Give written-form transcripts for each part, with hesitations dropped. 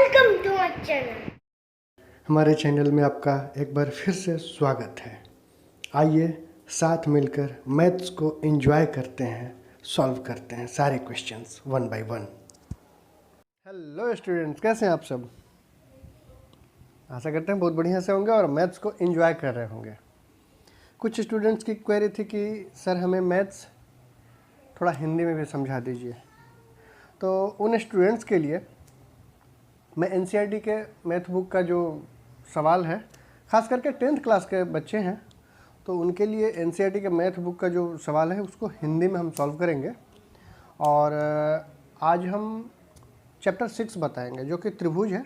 Welcome to my channel. हमारे channel में आपका एक बार फिर से स्वागत है। आइए साथ मिलकर मैथ्स को एंजॉय करते हैं, सॉल्व करते हैं सारे questions one by one. Hello students, कैसे हैं आप सब? आशा करते हैं बहुत बढ़िया से होंगे और मैथ्स को एंजॉय कर रहे होंगे। कुछ स्टूडेंट्स की क्वेरी थी कि सर हमें मैथ्स थोड़ा हिंदी में भी समझा दीजिए। तो उन स्टूडेंट्स के लिए मैं एनसीईआरटी के मैथ बुक का जो सवाल है, ख़ास करके 10th क्लास के बच्चे हैं तो उनके लिए एनसीईआरटी के मैथ बुक का जो सवाल है उसको हिंदी में हम सॉल्व करेंगे। और आज हम चैप्टर 6 बताएंगे जो कि त्रिभुज है,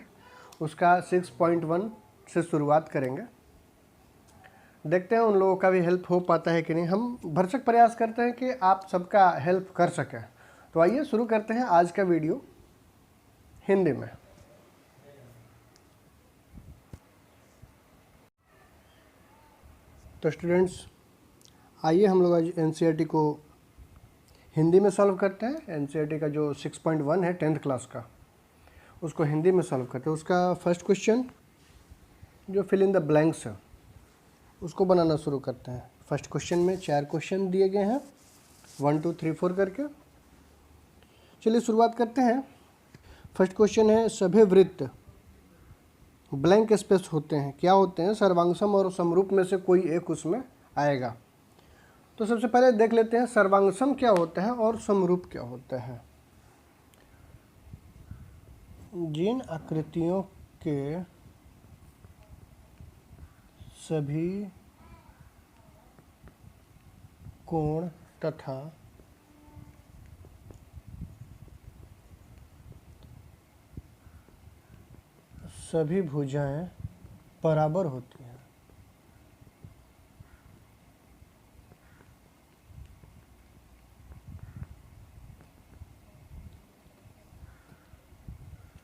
उसका 6.1 से शुरुआत करेंगे। देखते हैं उन लोगों का भी हेल्प हो पाता है कि नहीं। हम भरसक प्रयास करते हैं कि आप सबका हेल्प कर सकें। तो आइए शुरू करते हैं आज का वीडियो हिंदी में। तो स्टूडेंट्स आइए हम लोग आज एनसीईआरटी को हिंदी में सॉल्व करते हैं। एनसीईआरटी का जो 6.1 है 10th क्लास का, उसको हिंदी में सॉल्व करते हैं। उसका फर्स्ट क्वेश्चन जो फिल इन द ब्लैंक्स है उसको बनाना शुरू करते हैं। फर्स्ट क्वेश्चन में 4 क्वेश्चन दिए गए हैं, 1 2 3 4 करके। चलिए शुरुआत करते हैं। फर्स्ट क्वेश्चन है सभी वृत्त ब्लैंक स्पेस होते हैं, क्या होते हैं? सर्वांगसम और समरूप में से कोई एक उसमें आएगा। तो सबसे पहले देख लेते हैं सर्वांगसम क्या होता है और समरूप क्या होता है। जिन आकृतियों के सभी कोण तथा सभी भुजाएं बराबर होती हैं,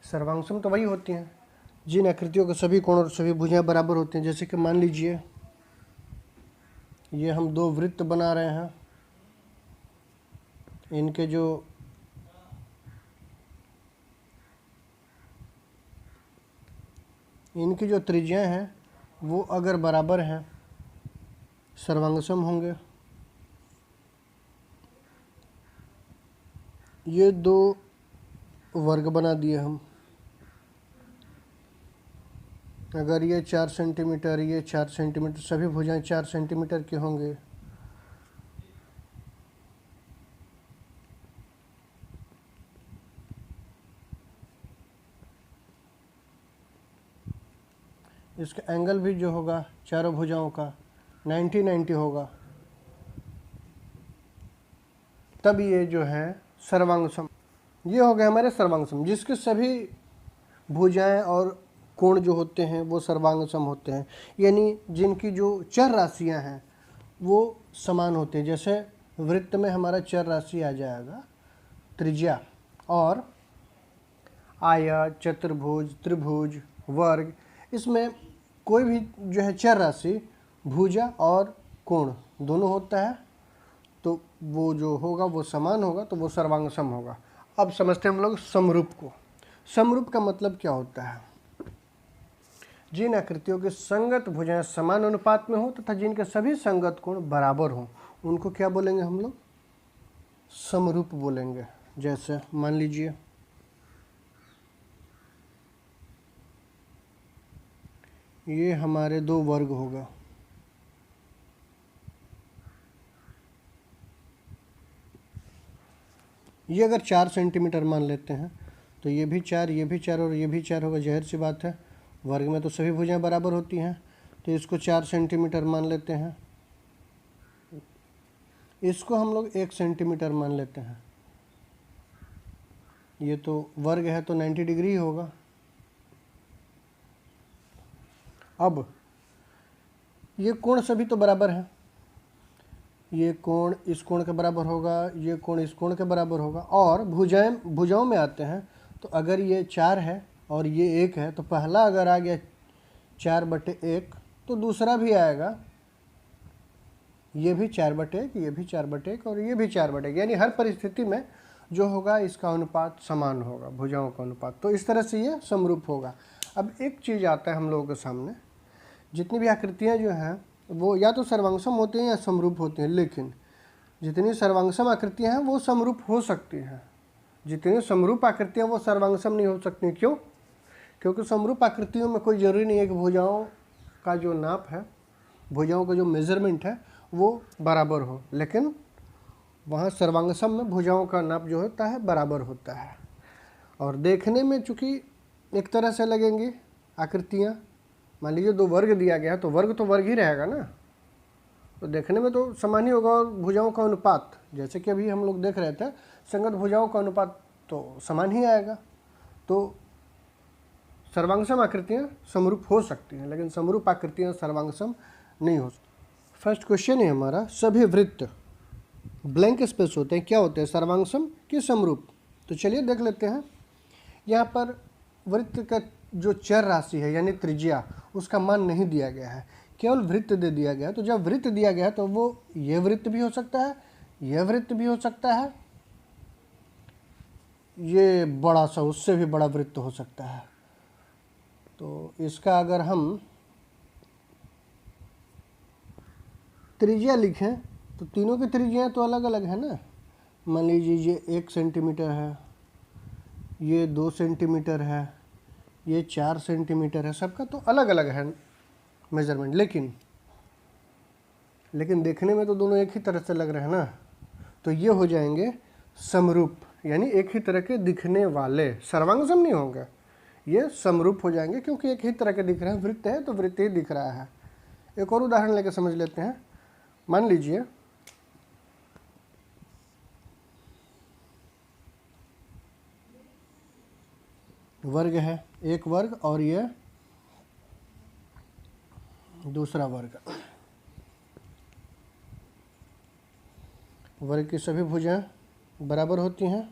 सर्वांगसम तो वही होती हैं जिन आकृतियों के सभी कोण और सभी भुजाएं बराबर होती हैं। जैसे कि मान लीजिए ये हम 2 वृत्त बना रहे हैं, इनके इनकी जो त्रिज्याएं हैं वो अगर बराबर हैं सर्वांगसम होंगे। ये 2 वर्ग बना दिए हम, अगर ये 4 सेंटीमीटर, ये 4 सेंटीमीटर, सभी भुजाएं 4 सेंटीमीटर के होंगे। इसका एंगल भी जो होगा चारों भुजाओं का 90-90 होगा। तब ये जो है सर्वांगसम, ये हो गए हमारे सर्वांगसम, जिसके सभी भुजाएं और कोण जो होते हैं वो सर्वांगसम होते हैं। यानी जिनकी जो चर राशियां हैं वो समान होती हैं। जैसे वृत्त में हमारा चर राशि आ जाएगा त्रिज्या, और आयत, चतुर्भुज, त्रिभुज, वर्ग, इसमें कोई भी जो है चर राशि भुजा और कोण दोनों होता है, तो वो जो होगा वो समान होगा, तो वो सर्वांगसम होगा। अब समझते हैं हम लोग समरूप को। समरूप का मतलब क्या होता है? जिन आकृतियों की संगत भुजाएं समान अनुपात में हो तथा जिनके सभी संगत कोण बराबर हों, उनको क्या बोलेंगे हम लोग? समरूप बोलेंगे। जैसे मान लीजिए ये हमारे 2 वर्ग होगा, ये अगर 4 सेंटीमीटर मान लेते हैं तो ये भी 4, ये भी 4 और ये भी 4 होगा। जाहिर सी बात है, वर्ग में तो सभी भुजाएं बराबर होती हैं, तो इसको 4 सेंटीमीटर मान लेते हैं। इसको हम लोग 1 सेंटीमीटर मान लेते हैं। ये तो वर्ग है तो 90 डिग्री होगा। अब ये कोण सभी तो बराबर हैं, ये कोण इस कोण के बराबर होगा, ये कोण इस कोण के बराबर होगा। और भुजाओं में आते हैं तो अगर ये 4 है और ये 1 है तो पहला अगर आ गया 4/1 तो दूसरा भी आएगा, ये भी 4/1, ये भी 4/1 और ये भी 4/1। यानी हर परिस्थिति में जो होगा इसका अनुपात समान होगा, भुजाओं का अनुपात। तो इस तरह से ये समरूप होगा। अब एक चीज़ आता है हम लोगों के सामने, जितनी भी आकृतियाँ जो हैं वो या तो सर्वांगसम होती हैं या समरूप होती हैं, लेकिन जितनी सर्वांगसम आकृतियाँ हैं वो समरूप हो सकती हैं, जितनी समरूप आकृतियाँ वो सर्वांगसम नहीं हो सकती। क्यों? क्योंकि समरूप आकृतियों में कोई ज़रूरी नहीं है कि भुजाओं का जो नाप है, भुजाओं का जो मेज़रमेंट है वो बराबर हो, लेकिन वहाँ सर्वांगसम में भुजाओं का नाप जो होता है बराबर होता है। और देखने में चूँकि एक तरह से लगेंगी आकृतियाँ, मान लीजिए दो वर्ग दिया गया है तो वर्ग तो वर्ग ही रहेगा ना, तो देखने में तो समान ही होगा। और भुजाओं का अनुपात, जैसे कि अभी हम लोग देख रहे थे, संगत भुजाओं का अनुपात तो समान ही आएगा। तो सर्वांगसम आकृतियाँ समरूप हो सकती हैं, लेकिन समरूप आकृतियाँ सर्वांगसम नहीं हो सकती। फर्स्ट क्वेश्चन है हमारा, सभी वृत्त ब्लैंक स्पेस होते हैं क्या होते हैं, सर्वांगसम कि समरूप? तो चलिए देख लेते हैं। यहाँ पर वृत्त का जो चर राशि है यानी त्रिज्या, उसका मान नहीं दिया गया है, केवल वृत्त दे दिया गया है। तो जब वृत्त दिया गया है तो वो ये वृत्त भी हो सकता है, यह वृत्त भी हो सकता है, ये बड़ा सा उससे भी बड़ा वृत्त हो सकता है। तो इसका अगर हम त्रिज्या लिखें तो तीनों की त्रिज्याएँ तो अलग अलग है ना। मान लीजिए ये 1 सेंटीमीटर है, ये 2 सेंटीमीटर है, ये 4 सेंटीमीटर है, सबका तो अलग अलग है मेजरमेंट, लेकिन देखने में तो दोनों एक ही तरह से लग रहे हैं ना। तो ये हो जाएंगे समरूप, यानी एक ही तरह के दिखने वाले, सर्वांगसम नहीं होंगे, ये समरूप हो जाएंगे क्योंकि एक ही तरह के दिख रहे हैं। वृत्त है तो वृत्त ही दिख रहा है। एक और उदाहरण लेकर समझ लेते हैं। मान लीजिए वर्ग है, एक वर्ग और ये दूसरा वर्ग। वर्ग की सभी भुजाएं बराबर होती हैं।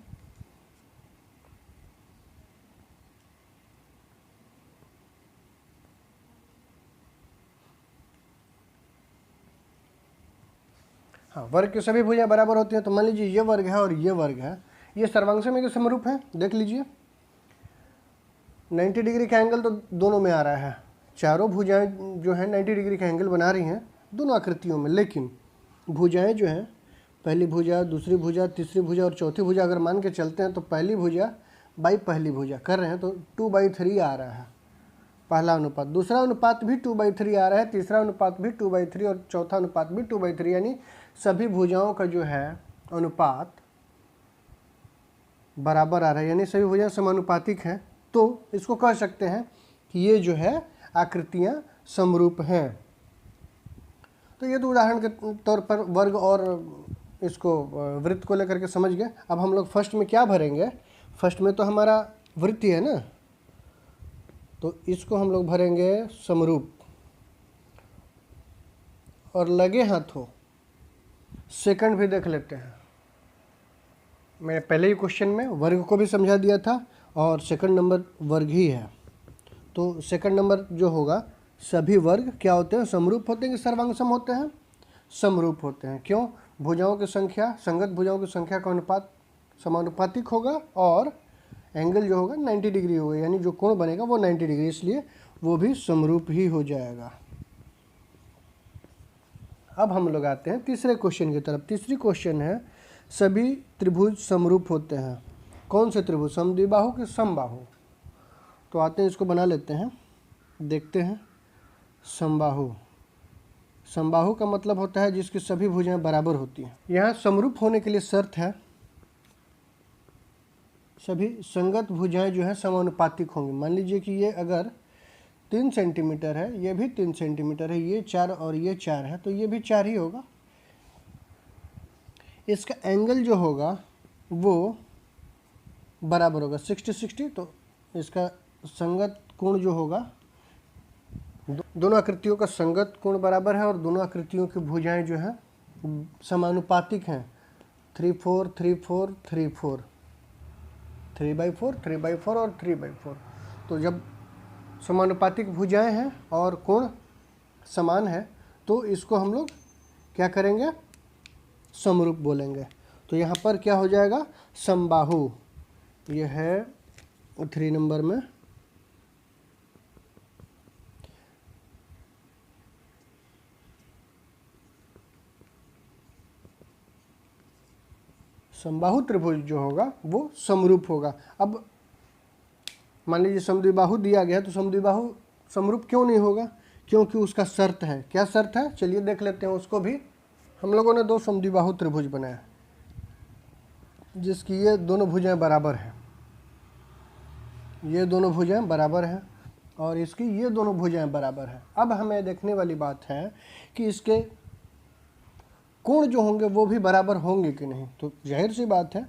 हाँ, वर्ग की सभी भुजाएं बराबर होती हैं। तो मान लीजिए ये वर्ग है और ये वर्ग है, ये सर्वांगसम के समरूप है। देख लीजिए 90 डिग्री का एंगल तो दोनों में आ रहा है, चारों भुजाएं जो हैं 90 डिग्री का एंगल बना रही हैं दोनों आकृतियों में। लेकिन भुजाएं जो हैं, पहली भुजा, दूसरी भुजा, तीसरी भुजा और चौथी भुजा अगर मान के चलते हैं तो पहली भुजा बाई पहली भुजा कर रहे हैं तो 2/3 आ रहा है पहला अनुपात, दूसरा अनुपात भी 2/3 आ रहा है, तीसरा अनुपात भी 2/3 और चौथा अनुपात भी 2/3, यानी सभी भुजाओं का जो है अनुपात बराबर आ रहा है, यानी सभी भुजाएं समानुपातिक हैं। तो इसको कह सकते हैं कि ये जो है आकृतियां समरूप हैं। तो ये तो उदाहरण के तौर पर वर्ग और इसको वृत्त को लेकर के समझ गए। अब हम लोग फर्स्ट में क्या भरेंगे, फर्स्ट में तो हमारा वृत्त ही है ना, तो इसको हम लोग भरेंगे समरूप। और लगे हाथों सेकंड भी देख लेते हैं। मैं पहले ही क्वेश्चन में वर्ग को भी समझा दिया था और सेकंड नंबर वर्ग ही है। तो सेकंड नंबर जो होगा, सभी वर्ग क्या होते हैं, समरूप होते हैं कि सर्वांगसम होते हैं? समरूप होते हैं। क्यों? भुजाओं की संख्या, संगत भुजाओं की संख्या का अनुपात समानुपातिक होगा और एंगल जो होगा 90 डिग्री होगा, यानी जो कोण बनेगा वो 90 डिग्री, इसलिए वो भी समरूप ही हो जाएगा। अब हम लोग आते हैं तीसरे क्वेश्चन की तरफ। तीसरी क्वेश्चन है, सभी त्रिभुज समरूप होते हैं। कौन से त्रिभुज, समद्विबाहु के समबाहु? तो आते हैं, इसको बना लेते हैं, देखते हैं। समबाहु, समबाहु का मतलब होता है जिसकी सभी भुजाएं बराबर होती हैं। यहाँ समरूप होने के लिए शर्त है सभी संगत भुजाएं जो है समानुपातिक होंगी। मान लीजिए कि ये अगर 3 सेंटीमीटर है, ये भी 3 सेंटीमीटर है, ये 4 और ये 4 है, तो ये भी 4 ही होगा। इसका एंगल जो होगा वो बराबर होगा 60-60। तो इसका संगत कोण जो होगा, दोनों आकृतियों का संगत कोण बराबर है और दोनों आकृतियों की भुजाएं जो हैं समानुपातिक हैं। 3/4 3/4 3/4 3/4 3/4 और 3/4। तो जब समानुपातिक भुजाएं हैं और कोण समान है तो इसको हम लोग क्या करेंगे, समरूप बोलेंगे। तो तो यहाँ पर क्या हो जाएगा, समबाहु। ये है 3 नंबर में। समबाहु त्रिभुज जो होगा वो समरूप होगा। अब मान लीजिए समद्विबाहु दिया गया, तो समद्विबाहु समरूप क्यों नहीं होगा, क्योंकि उसका शर्त है। क्या शर्त है, चलिए देख लेते हैं उसको भी। हम लोगों ने 2 समद्विबाहु त्रिभुज बनाया जिसकी ये दोनों भुजाएं बराबर हैं, ये दोनों भुजाएं बराबर हैं, और इसकी ये दोनों भुजाएं बराबर हैं। अब हमें देखने वाली बात है कि इसके कोण जो होंगे वो भी बराबर होंगे कि नहीं। तो जाहिर सी बात है,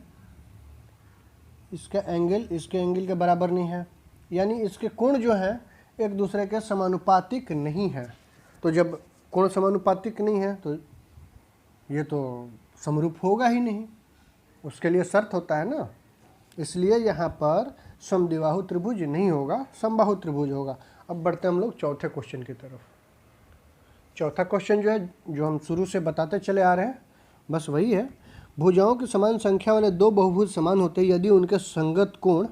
इसका एंगल इसके एंगल के बराबर नहीं है, यानी इसके कोण जो है एक दूसरे के समानुपातिक नहीं है। तो जब कोण समानुपातिक नहीं है तो ये तो समरूप होगा ही नहीं, उसके लिए शर्त होता है ना। इसलिए यहाँ पर समद्विबाहु त्रिभुज नहीं होगा, समबाहु त्रिभुज होगा। अब बढ़ते हैं हम लोग चौथे क्वेश्चन की तरफ। चौथा क्वेश्चन जो है, जो हम शुरू से बताते चले आ रहे हैं, बस वही है। भुजाओं की समान संख्या वाले 2 बहुभुज समान होते हैं यदि उनके संगत कोण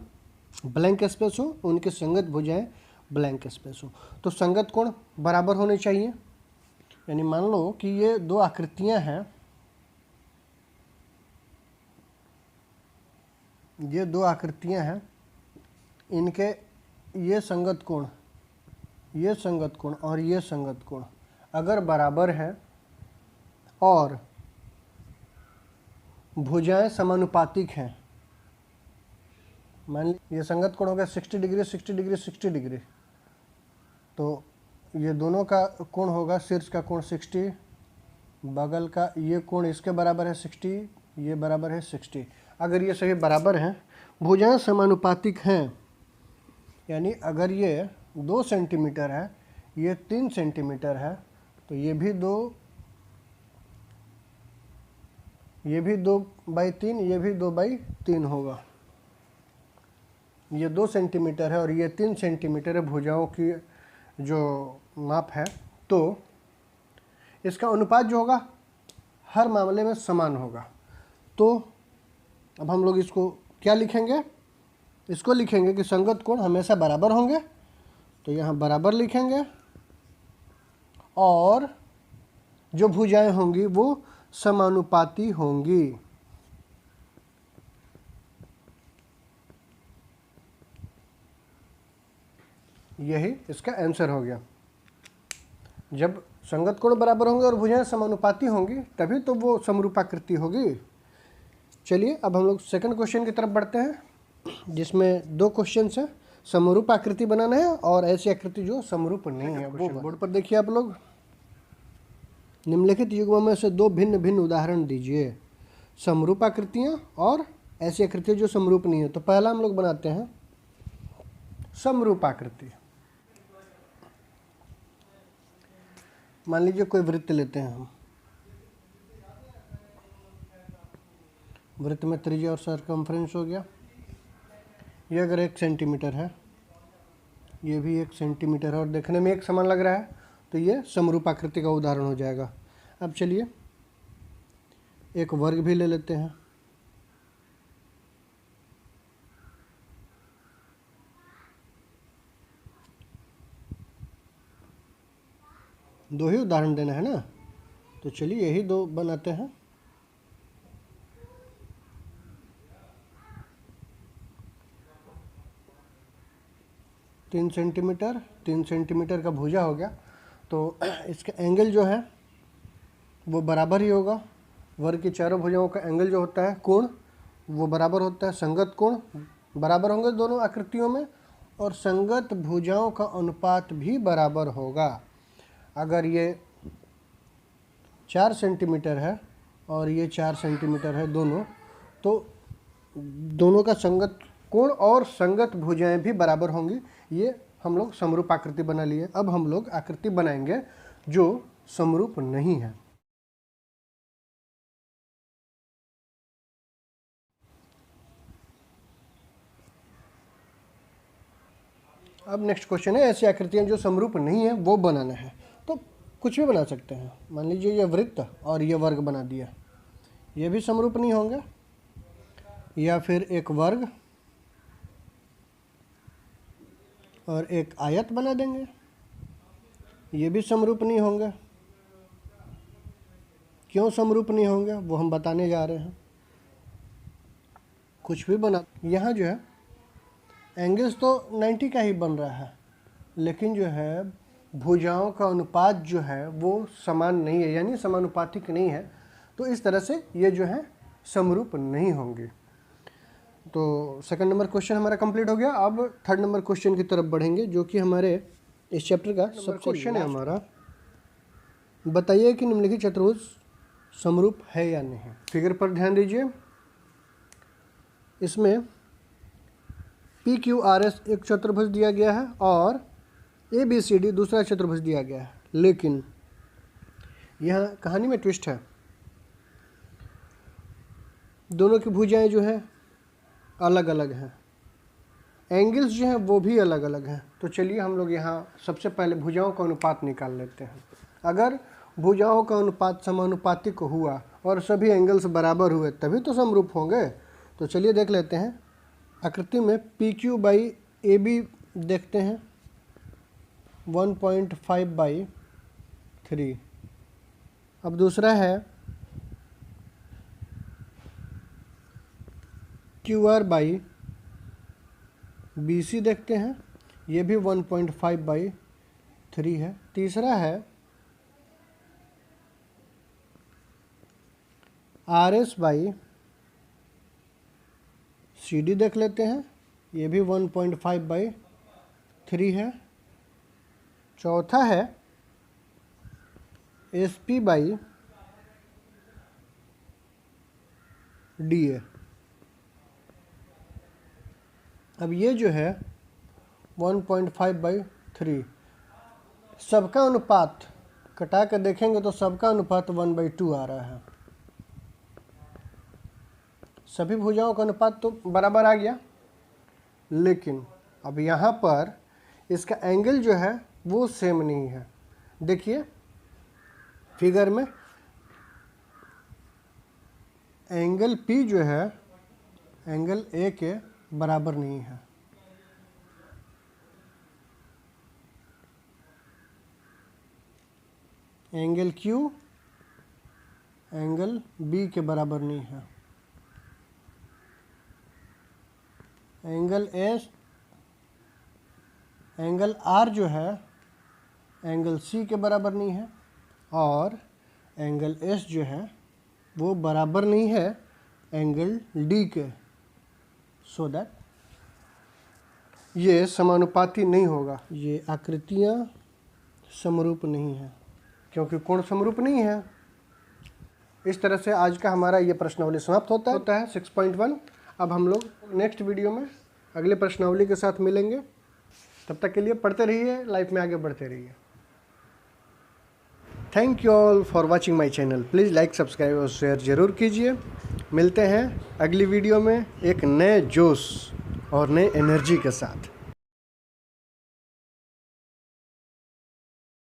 ब्लैंक स्पेस हो, उनके संगत भुजाएं ब्लैंक स्पेस हो। तो संगत कोण बराबर होने चाहिए। यानी मान लो कि ये 2 आकृतियां हैं, ये 2 आकृतियां हैं, इनके ये संगत कोण, ये संगत कोण और ये संगत कोण अगर बराबर है और भुजाएं समानुपातिक हैं, मान लीजिए ये संगत कोण हो गया 60 डिग्री 60 डिग्री 60 डिग्री, तो ये दोनों का कोण होगा, शीर्ष का कोण 60, बगल का ये कोण इसके बराबर है 60, ये बराबर है 60। अगर ये सभी बराबर हैं, भुजाएं समानुपातिक हैं, यानी अगर ये 2 सेंटीमीटर है, ये 3 सेंटीमीटर है, तो ये भी 2/3, ये भी 2/3 होगा। ये 2 सेंटीमीटर है और ये 3 सेंटीमीटर है भुजाओं की जो माप है। तो इसका अनुपात जो होगा हर मामले में समान होगा। तो अब हम लोग इसको क्या लिखेंगे, इसको लिखेंगे कि संगत कोण हमेशा बराबर होंगे, तो यहाँ बराबर लिखेंगे, और जो भुजाएं होंगी वो समानुपाती होंगी। यही इसका आंसर हो गया। जब संगत कोण बराबर होंगे और भुजाएं समानुपाती होंगी तभी तो वो समरूपाकृति होगी। चलिए अब हम लोग सेकंड क्वेश्चन की तरफ बढ़ते हैं, जिसमें 2 क्वेश्चन है। समरूप आकृति बनाना है और ऐसी आकृति जो समरूप नहीं है वो। बोर्ड पर देखिए आप लोग, निम्नलिखित युग्मों में से 2 भिन्न भिन्न उदाहरण दीजिए, समरूप आकृतियाँ और ऐसी आकृतियाँ जो समरूप नहीं है। तो पहला हम लोग बनाते हैं समरूप आकृति। मान लीजिए कोई वृत्त लेते हैं हम, वृत्त में त्रिज्या और सरकमफ्रेंस हो गया। ये अगर 1 सेंटीमीटर है, ये भी 1 सेंटीमीटर है और देखने में एक समान लग रहा है, तो ये समरूप आकृति का उदाहरण हो जाएगा। अब चलिए एक वर्ग भी ले लेते हैं। दो ही उदाहरण देना है ना, तो चलिए यही 2 बनाते हैं। तीन सेंटीमीटर का भुजा हो गया, तो इसका एंगल जो है वो बराबर ही होगा। वर्ग की चारों भुजाओं का एंगल जो होता है, कोण, वो बराबर होता है। संगत कोण बराबर होंगे दोनों आकृतियों में, और संगत भुजाओं का अनुपात भी बराबर होगा। अगर ये 4 सेंटीमीटर है और ये 4 सेंटीमीटर है दोनों, तो दोनों का संगत कोण और संगत भुजाएं भी बराबर होंगी। ये हम लोग समरूप आकृति बना लिए। अब हम लोग आकृति बनाएंगे जो समरूप नहीं है। अब नेक्स्ट क्वेश्चन है, ऐसी आकृतियां जो समरूप नहीं है वो बनाना है। तो कुछ भी बना सकते हैं। मान लीजिए ये वृत्त और ये वर्ग बना दिया, ये भी समरूप नहीं होंगे। या फिर एक वर्ग और एक आयत बना देंगे, ये भी समरूप नहीं होंगे। क्यों समरूप नहीं होंगे वो हम बताने जा रहे हैं। कुछ भी बना, यहाँ जो है एंगल्स तो 90 का ही बन रहा है, लेकिन जो है भुजाओं का अनुपात जो है वो समान नहीं है, यानी समानुपातिक नहीं है। तो इस तरह से ये जो है समरूप नहीं होंगे। तो सेकंड नंबर क्वेश्चन हमारा कंप्लीट हो गया। अब थर्ड नंबर क्वेश्चन की तरफ बढ़ेंगे, जो कि हमारे इस चैप्टर का सबसे क्वेश्चन है हमारा। बताइए कि निम्नलिखित चतुर्भुज समरूप है या नहीं। फिगर पर ध्यान दीजिए। इसमें PQRS एक चतुर्भुज दिया गया है और ABCD दूसरा चतुर्भुज दिया गया है, लेकिन यहाँ कहानी में ट्विस्ट है। दोनों की भुजाएं जो हैं अलग अलग हैं, एंगल्स जो हैं वो भी अलग अलग हैं। तो चलिए हम लोग यहाँ सबसे पहले भुजाओं का अनुपात निकाल लेते हैं। अगर भुजाओं का अनुपात समानुपातिक हुआ और सभी एंगल्स बराबर हुए तभी तो समरूप होंगे। तो चलिए देख लेते हैं। आकृति में PQ/AB देखते हैं 1.5/3। अब दूसरा है QR/BC देखते हैं, ये भी 1.5/3 है। तीसरा है RS/CD देख लेते हैं, ये भी 1.5/3 है। चौथा है SP/DA। अब ये जो है 1.5/3, सबका अनुपात कटा कर देखेंगे तो सबका अनुपात 1/2 आ रहा है। सभी भुजाओं का अनुपात तो बराबर आ गया, लेकिन अब यहाँ पर इसका एंगल जो है वो सेम नहीं है। देखिए फिगर में एंगल P जो है एंगल A के बराबर नहीं है। एंगल Q एंगल B के बराबर नहीं है। एंगल S एंगल R जो है एंगल C के बराबर नहीं है, और एंगल S जो है वो बराबर नहीं है एंगल D के। सो दैट ये समानुपाती नहीं होगा। ये आकृतियाँ समरूप नहीं है क्योंकि कोण समरूप नहीं है। इस तरह से आज का हमारा ये प्रश्नावली समाप्त होता है 6.1। अब हम लोग नेक्स्ट वीडियो में अगले प्रश्नावली के साथ मिलेंगे। तब तक के लिए पढ़ते रहिए, लाइफ में आगे बढ़ते रहिए। Thank you all for watching my channel. Please like, subscribe और शेयर ज़रूर कीजिए। मिलते हैं अगली वीडियो में एक नए जोश और नए एनर्जी के साथ।